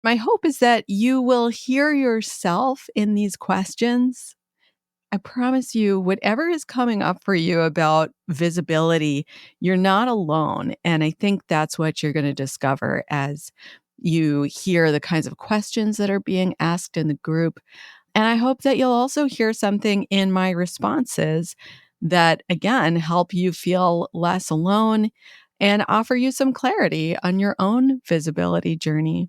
My hope is that you will hear yourself in these questions. I promise you, whatever is coming up for you about visibility, you're not alone. And I think that's what you're going to discover as you hear the kinds of questions that are being asked in the group. And I hope that you'll also hear something in my responses that, again, help you feel less alone and offer you some clarity on your own visibility journey.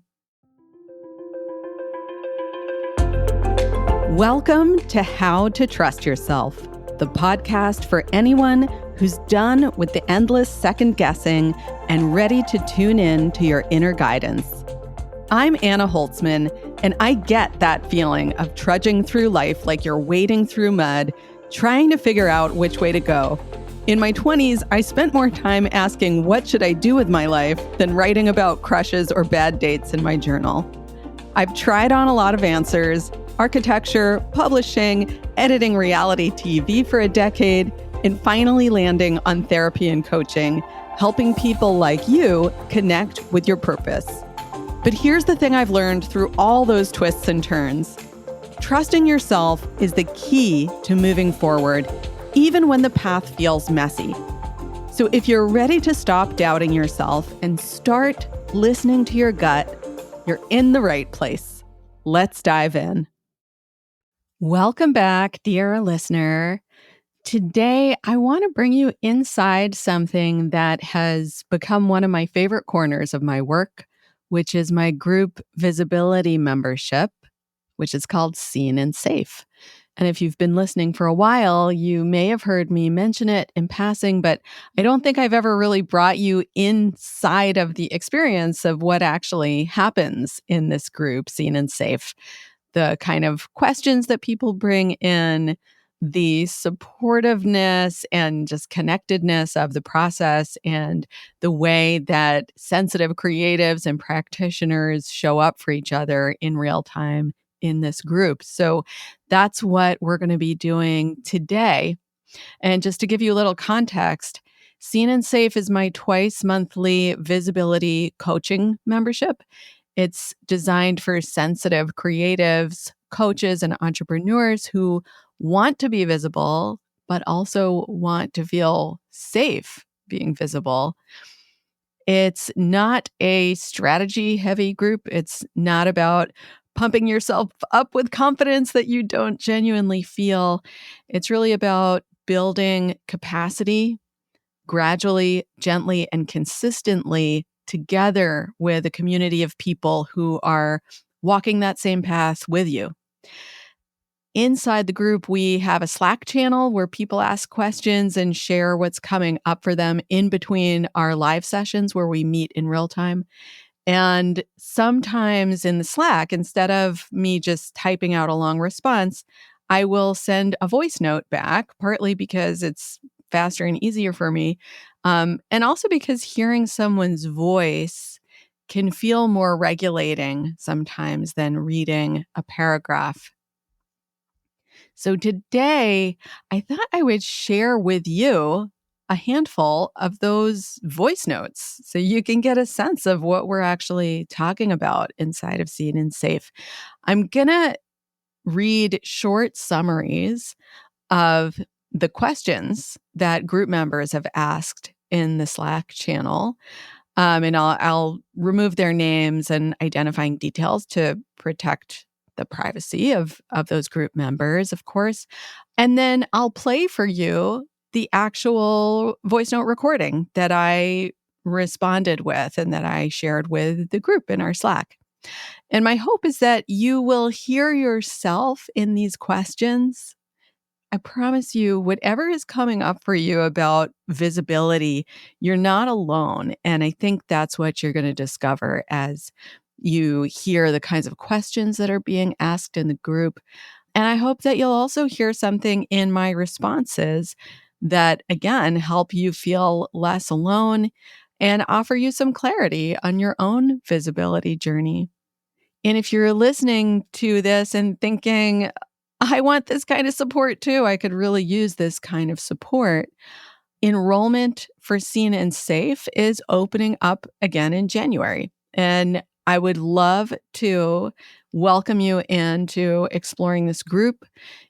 Welcome to How to Trust Yourself, the podcast for anyone who's done with the endless second guessing and ready to tune in to your inner guidance. I'm Anna Holtzman, and I get that feeling of trudging through life like you're wading through mud, trying to figure out which way to go. In my 20s, I spent more time asking what should I do with my life than writing about crushes or bad dates in my journal. I've tried on a lot of answers: architecture, publishing, editing reality TV for a decade, and finally landing on therapy and coaching, helping people like you connect with your purpose. But here's the thing I've learned through all those twists and turns. Trusting yourself is the key to moving forward, even when the path feels messy. So if you're ready to stop doubting yourself and start listening to your gut, you're in the right place. Let's dive in. Welcome back, dear listener. Today, I want to bring you inside something that has become one of my favorite corners of my work, which is my group visibility membership, which is called Seen and Safe. And if you've been listening for a while, you may have heard me mention it in passing, but I don't think I've ever really brought you inside of the experience of what actually happens in this group, Seen and Safe. The kind of questions that people bring in, the supportiveness and just connectedness of the process, and the way that sensitive creatives and practitioners show up for each other in real time in this group. So that's what we're going to be doing today. And just to give you a little context, Seen and Safe is my twice monthly visibility coaching membership. It's designed for sensitive creatives, coaches, and entrepreneurs who want to be visible, but also want to feel safe being visible. It's not a strategy-heavy group. It's not about pumping yourself up with confidence that you don't genuinely feel. It's really about building capacity gradually, gently, and consistently together with a community of people who are walking that same path with you. Inside the group, we have a Slack channel where people ask questions and share what's coming up for them in between our live sessions where we meet in real time. And sometimes in the Slack, instead of me just typing out a long response, I will send a voice note back, partly because it's faster and easier for me, and also because hearing someone's voice can feel more regulating sometimes than reading a paragraph. So today, I thought I would share with you a handful of those voice notes so you can get a sense of what we're actually talking about inside of Seen and Safe. I'm going to read short summaries of the questions that group members have asked in the Slack channel. And I'll remove their names and identifying details to protect the privacy of those group members, of course. And then I'll play for you the actual voice note recording that I responded with and that I shared with the group in our Slack. And my hope is that you will hear yourself in these questions. I promise you, whatever is coming up for you about visibility, you're not alone. And I think that's what you're going to discover as you hear the kinds of questions that are being asked in the group. And I hope that you'll also hear something in my responses that, again, help you feel less alone and offer you some clarity on your own visibility journey. And if you're listening to this and thinking, I want this kind of support too, I could really use this kind of support, enrollment for Seen and Safe is opening up again in January. And I would love to welcome you into exploring this group.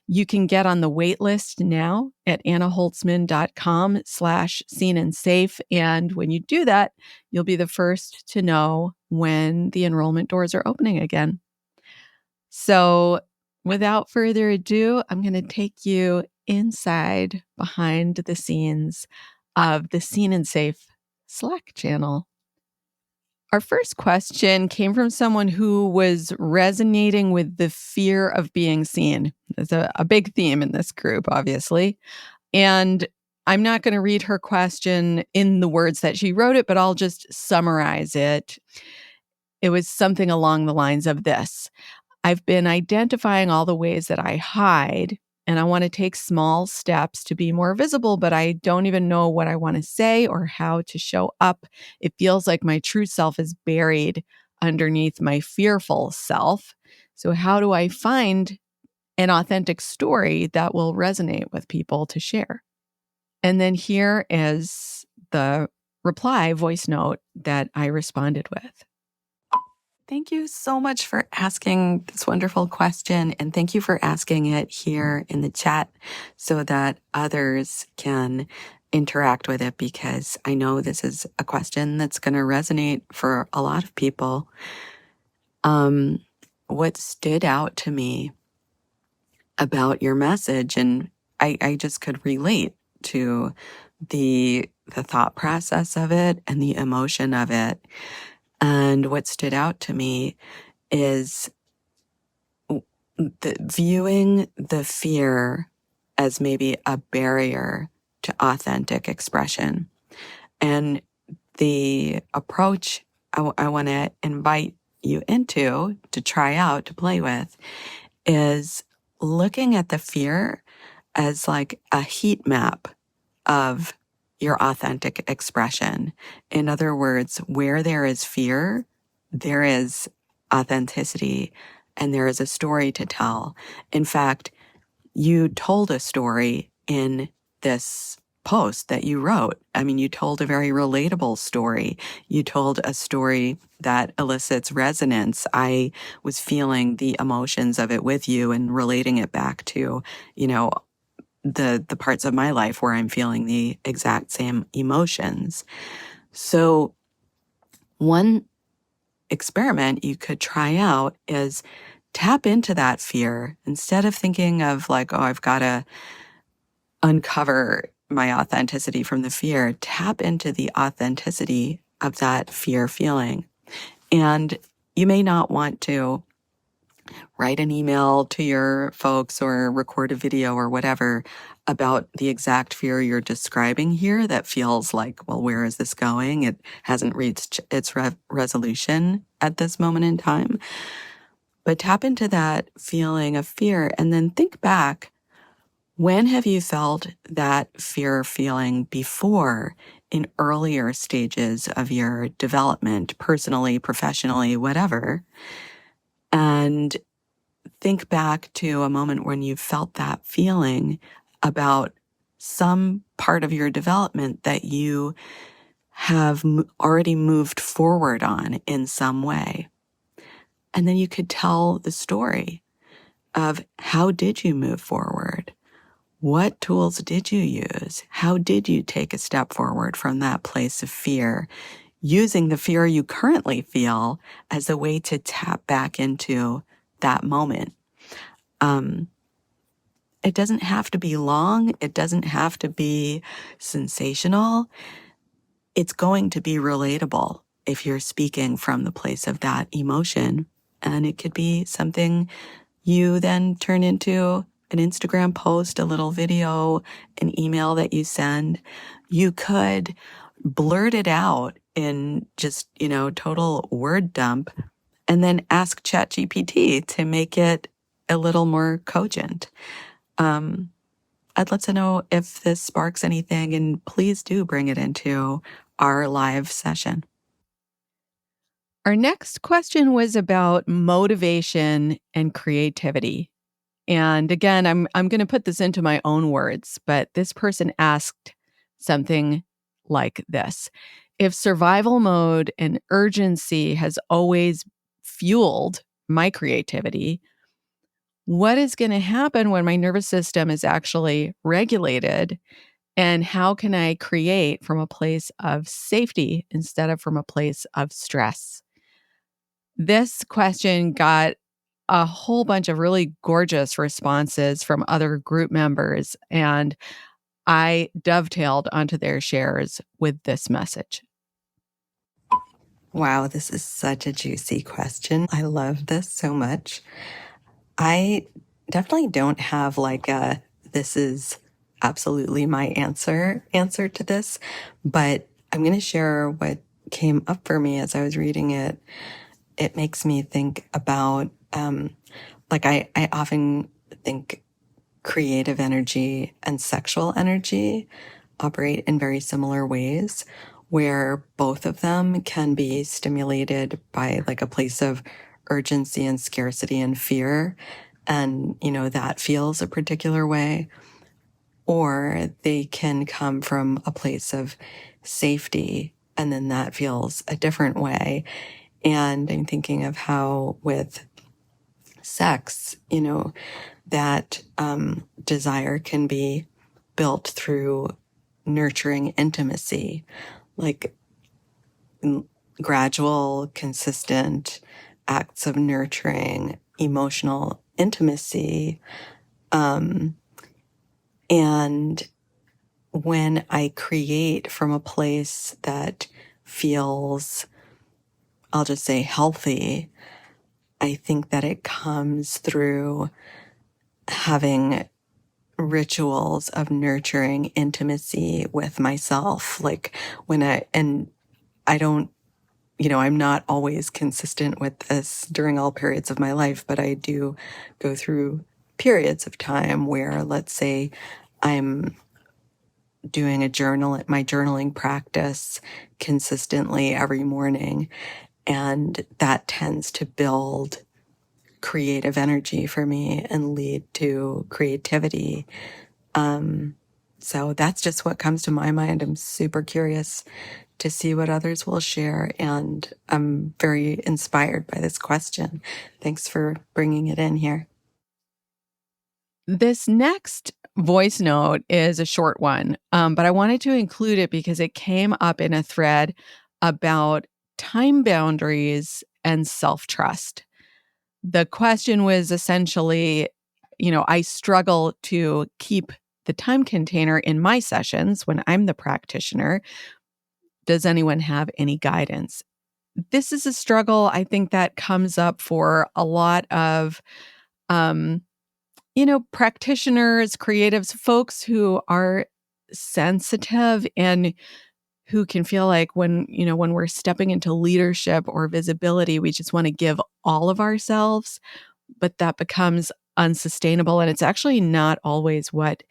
You can get on the wait list now at annaholtzman.com/seen and safe. And when you do that, you'll be the first to know when the enrollment doors are opening again. So without further ado, I'm going to take you inside behind the scenes of the Seen and Safe Slack channel. Our first question came from someone who was resonating with the fear of being seen. There's a big theme in this group, obviously. And I'm not going to read her question in the words that she wrote it, but I'll just summarize it. It was something along the lines of this. I've been identifying all the ways that I hide, and I want to take small steps to be more visible, but I don't even know what I want to say or how to show up. It feels like my true self is buried underneath my fearful self. So how do I find an authentic story that will resonate with people to share? And then here is the reply voice note that I responded with. Thank you so much for asking this wonderful question. And thank you for asking it here in the chat so that others can interact with it, because I know this is a question that's going to resonate for a lot of people. What stood out to me about your message, and I just could relate to the thought process of it and the emotion of it. And what stood out to me is viewing the fear as maybe a barrier to authentic expression. And the approach I want to invite you into to try out, to play with, is looking at the fear as like a heat map of your authentic expression. In other words, where there is fear, there is authenticity, and there is a story to tell. In fact, you told a story in this post that you wrote. I mean, you told a very relatable story. You told a story that elicits resonance. I was feeling the emotions of it with you and relating it back to, the parts of my life where I'm feeling the exact same emotions. So one experiment you could try out is tap into that fear instead of thinking of like, oh, I've got to uncover my authenticity from the fear. Tap into the authenticity of that fear feeling. And you may not want to write an email to your folks or record a video or whatever about the exact fear you're describing here that feels like, well, where is this going? It hasn't reached its resolution at this moment in time. But tap into that feeling of fear and then think back. When have you felt that fear feeling before in earlier stages of your development, personally, professionally, whatever? And think back to a moment when you felt that feeling about some part of your development that you have already moved forward on in some way. And then you could tell the story of how did you move forward? What tools did you use? How did you take a step forward from that place of fear, using the fear you currently feel as a way to tap back into that moment? It doesn't have to be long. It doesn't have to be sensational. It's going to be relatable if you're speaking from the place of that emotion. And it could be something you then turn into an Instagram post, a little video, an email that you send. You could blurt it out in just, total word dump and then ask ChatGPT to make it a little more cogent. I'd love to know if this sparks anything, and please do bring it into our live session. Our next question was about motivation and creativity. And again, I'm going to put this into my own words, but this person asked something like this. If survival mode and urgency has always fueled my creativity, what is going to happen when my nervous system is actually regulated? And how can I create from a place of safety instead of from a place of stress? This question got a whole bunch of really gorgeous responses from other group members, and I dovetailed onto their shares with this message. Wow, this is such a juicy question. I love this so much. I definitely don't have like a this is absolutely my answer to this, but I'm going to share what came up for me as I was reading it. It makes me think about I often think creative energy and sexual energy operate in very similar ways, where both of them can be stimulated by like a place of urgency and scarcity and fear. And, that feels a particular way. Or they can come from a place of safety, and then that feels a different way. And I'm thinking of how with sex, that desire can be built through nurturing intimacy, like gradual, consistent acts of nurturing emotional intimacy. And when I create from a place that feels, I'll just say, healthy, I think that it comes through having rituals of nurturing intimacy with myself. Like I don't, I'm not always consistent with this during all periods of my life, but I do go through periods of time where, let's say, I'm doing my journaling practice consistently every morning. And that tends to build creative energy for me and lead to creativity. So that's just what comes to my mind. I'm super curious to see what others will share. And I'm very inspired by this question. Thanks for bringing it in here. This next voice note is a short one, but I wanted to include it because it came up in a thread about time boundaries and self-trust. The question was essentially, I struggle to keep the time container in my sessions when I'm the practitioner. Does anyone have any guidance? This is a struggle I think that comes up for a lot of practitioners, creatives, folks who are sensitive and who can feel like when we're stepping into leadership or visibility, we just want to give all of ourselves, but that becomes unsustainable. And it's actually not always what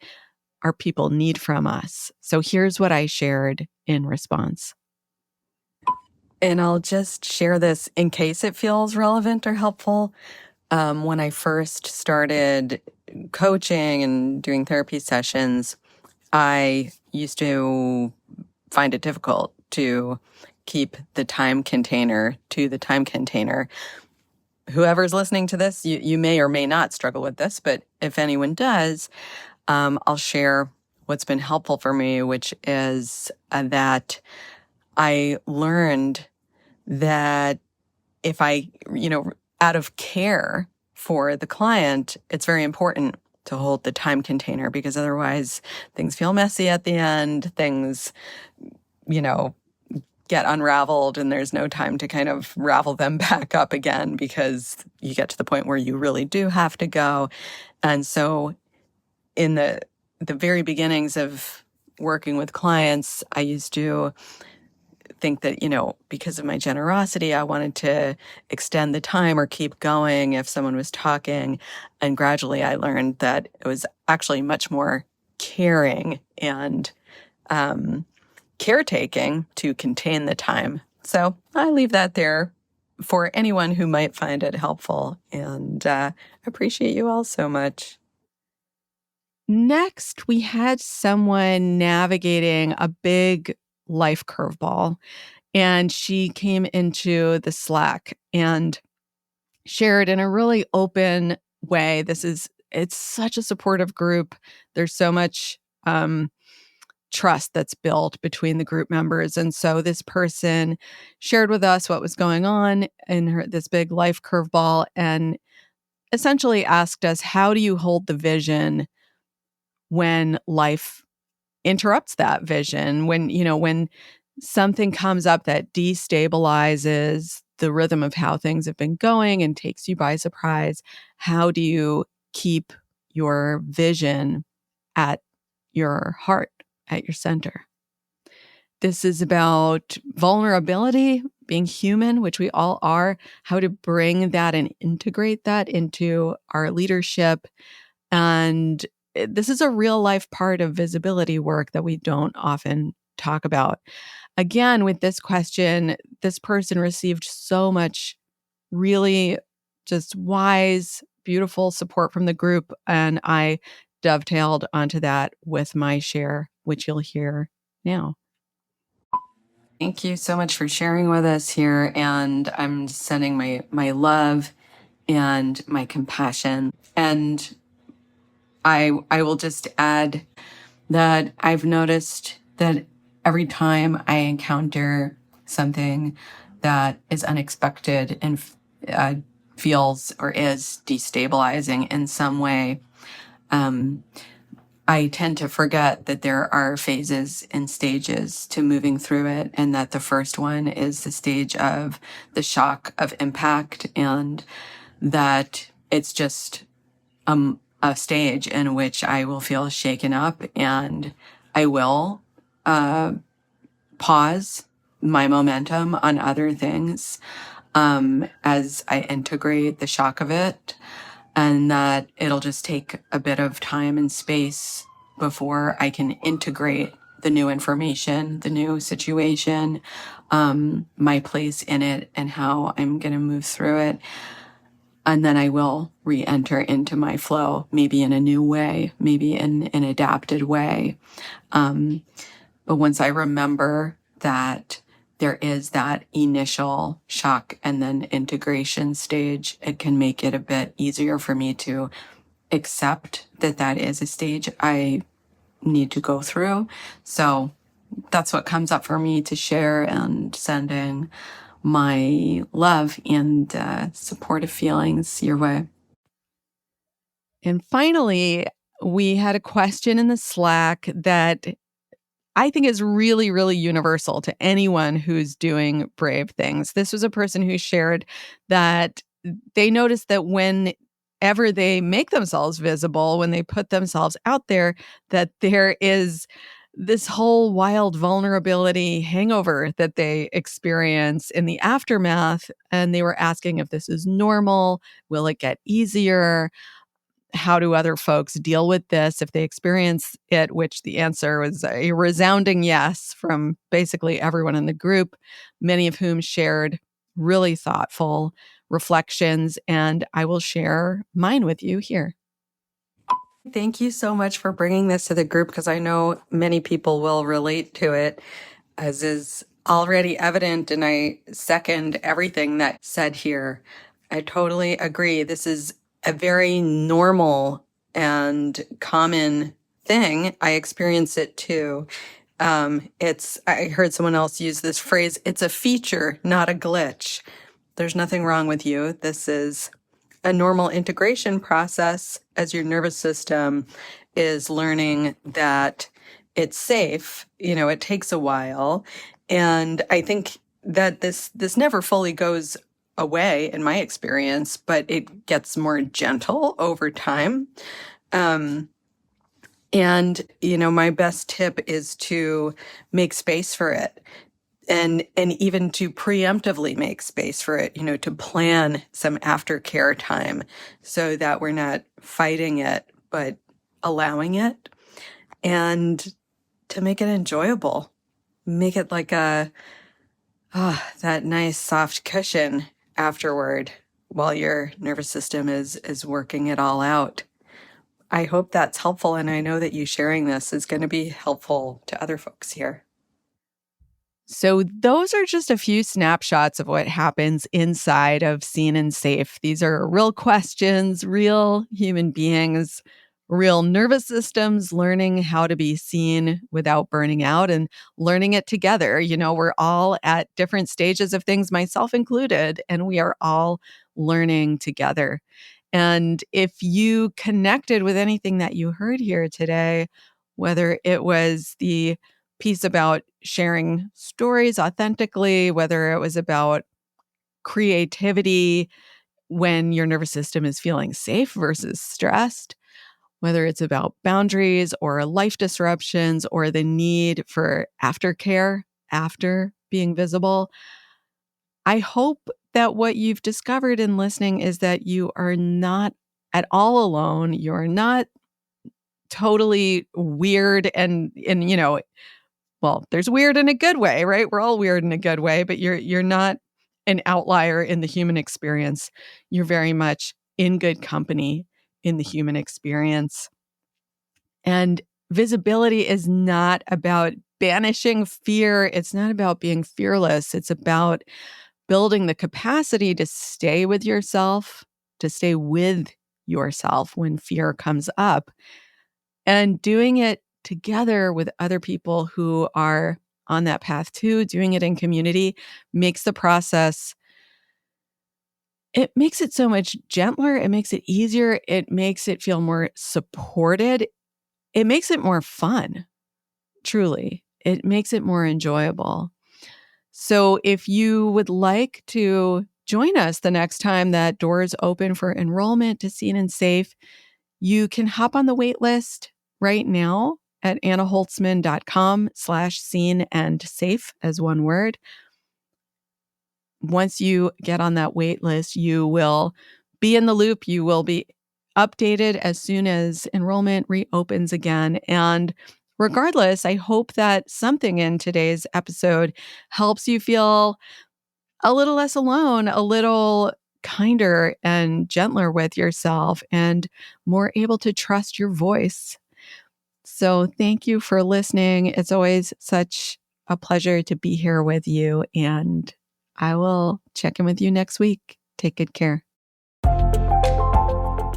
our people need from us. So here's what I shared in response. And I'll just share this in case it feels relevant or helpful. When I first started coaching and doing therapy sessions, I used to find it difficult to keep the time container to the time container. Whoever's listening to this, you may or may not struggle with this, but if anyone does, I'll share what's been helpful for me, which is that I learned that if I, out of care for the client, it's very important to hold the time container, because otherwise things feel messy at the end. Things, get unraveled and there's no time to kind of ravel them back up again, because you get to the point where you really do have to go. And so in the very beginnings of working with clients, I used to think that, because of my generosity, I wanted to extend the time or keep going if someone was talking. And gradually I learned that it was actually much more caring and caretaking to contain the time. So I leave that there for anyone who might find it helpful. And appreciate you all so much. Next, we had someone navigating a big life curveball. And she came into the Slack and shared in a really open way. It's such a supportive group. There's so much trust that's built between the group members. And so this person shared with us what was going on in this big life curveball and essentially asked us, how do you hold the vision when life interrupts that vision? When something comes up that destabilizes the rhythm of how things have been going and takes you by surprise, how do you keep your vision at your heart, at your center? This is about vulnerability, being human, which we all are, how to bring that and integrate that into our leadership. And this is a real life part of visibility work that we don't often talk about. Again, with this question, this person received so much really just wise, beautiful support from the group. And I dovetailed onto that with my share, which you'll hear now. Thank you so much for sharing with us here. And I'm sending my love and my compassion. And I will just add that I've noticed that every time I encounter something that is unexpected and feels or is destabilizing in some way, I tend to forget that there are phases and stages to moving through it, and that the first one is the stage of the shock of impact, and that it's just a stage in which I will feel shaken up, and I will pause my momentum on other things as I integrate the shock of it, and that it'll just take a bit of time and space before I can integrate the new information, the new situation, my place in it, and how I'm going to move through it. And then I will re-enter into my flow, maybe in a new way, maybe in an adapted way. But once I remember that there is that initial shock and then integration stage, it can make it a bit easier for me to accept that that is a stage I need to go through. So that's what comes up for me to share, and sending my love and supportive feelings your way. And finally, we had a question in the Slack that I think is really, really universal to anyone who's doing brave things. This was a person who shared that they noticed that whenever they make themselves visible, when they put themselves out there, that there is this whole wild vulnerability hangover that they experience in the aftermath. And they were asking if this is normal. Will it get easier? How do other folks deal with this if they experience it? Which the answer was a resounding yes from basically everyone in the group, many of whom shared really thoughtful reflections. And I will share mine with you here. Thank you so much for bringing this to the group, because I know many people will relate to it, as is already evident. And I second everything that's said here. I totally agree. This is a very normal and common thing. I experience it too. I heard someone else use this phrase, it's a feature, not a glitch. There's nothing wrong with you. This is a normal integration process as your nervous system is learning that it's safe. It takes a while. And I think that this never fully goes away in my experience, but it gets more gentle over time. And, my best tip is to make space for it. And even to preemptively make space for it, to plan some aftercare time so that we're not fighting it, but allowing it, and to make it enjoyable. Make it like that nice soft cushion afterward while your nervous system is working it all out. I hope that's helpful, and I know that you sharing this is going to be helpful to other folks here. So those are just a few snapshots of what happens inside of Seen and Safe. These are real questions, real human beings, real nervous systems learning how to be seen without burning out and learning it together. We're all at different stages of things, myself included, and we are all learning together. And if you connected with anything that you heard here today, whether it was the piece about sharing stories authentically, whether it was about creativity when your nervous system is feeling safe versus stressed, whether it's about boundaries or life disruptions or the need for aftercare after being visible, I hope that what you've discovered in listening is that you are not at all alone. You're not totally weird well, there's weird in a good way, right? We're all weird in a good way, but you're not an outlier in the human experience. You're very much in good company in the human experience. And visibility is not about banishing fear. It's not about being fearless. It's about building the capacity to stay with yourself, when fear comes up, and doing it together with other people who are on that path too. Doing it in community makes the process, it makes it so much gentler. It makes it easier. It makes it feel more supported. It makes it more fun, truly. It makes it more enjoyable. So if you would like to join us the next time that doors open for enrollment to Seen and Safe, you can hop on the wait list right now at annaholtzman.com/seen and safe as one word. Once you get on that wait list, you will be in the loop. You will be updated as soon as enrollment reopens again. And regardless, I hope that something in today's episode helps you feel a little less alone, a little kinder and gentler with yourself, and more able to trust your voice. So thank you for listening. It's always such a pleasure to be here with you, and I will check in with you next week. Take good care.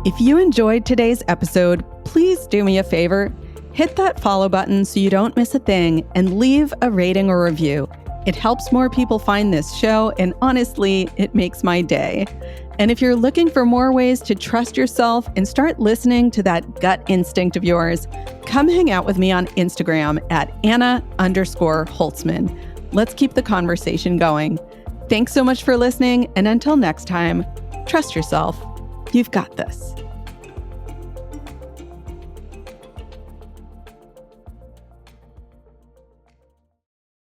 If you enjoyed today's episode, please do me a favor. Hit that follow button so you don't miss a thing, and leave a rating or review. It helps more people find this show, and honestly, it makes my day. And if you're looking for more ways to trust yourself and start listening to that gut instinct of yours, come hang out with me on Instagram at Anna_Holtzman. Let's keep the conversation going. Thanks so much for listening, and until next time, trust yourself. You've got this.